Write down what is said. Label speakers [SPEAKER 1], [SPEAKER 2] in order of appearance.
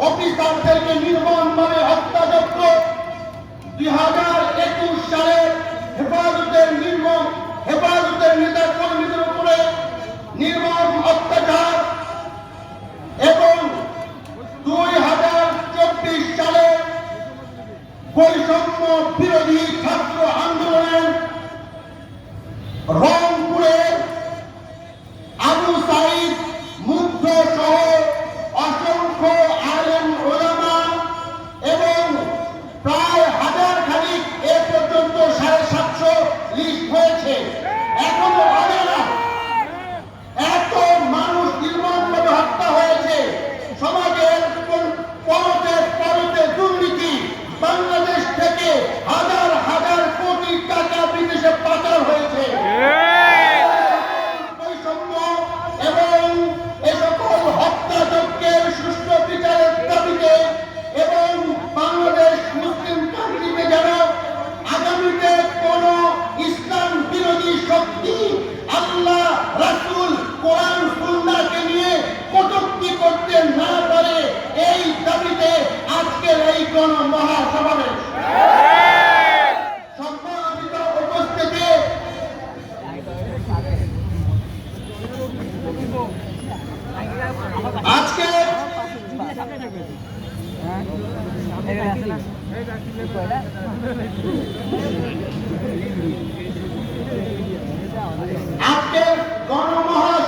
[SPEAKER 1] অফিসারদেরকে নির্মমভাবে হত্যাযজ্ঞ, 2021 সালের হেফাজতের নেতা কর্মীদের উপরে নির্মম অত্যাচার এবং 2024 সালে বৈষম্য বিরোধী ছাত্র আন্দোলনের রংপুরের আবু সাইদ মুগ্ধ সহ অসংখ্য আলেম ওলামা এবং প্রায় হাজার খানিক এ পর্যন্ত 750 লিস্ট হয়েছে। এখনো হবে না, এত মানুষ নির্মমভাবে হত্যা হয়েছে। সমাজের পরতে দুর্নীতি, বাংলাদেশ থেকে হাজার হাজার কোটি টাকা বিদেশে পাচার হয়েছে। বৈষম্য এবং এ সকল হত্যাযজ্ঞের সুষ্ঠু বিচারের দাবিতে এবং বাংলাদেশ মুসলিম কান্ট্রিতে যেন আগামীতে কোন ইসলাম বিরোধী শক্তি আল্লাহ, রাসূল, কোরআন, সুন্নাহকে নিয়ে কটূক্তি করতে না পারে, এই দাবিতে আজকের এই গণ মহাসমাবেশ। সম্মানিত উপস্থিতি, আজকে আজকের গণমহা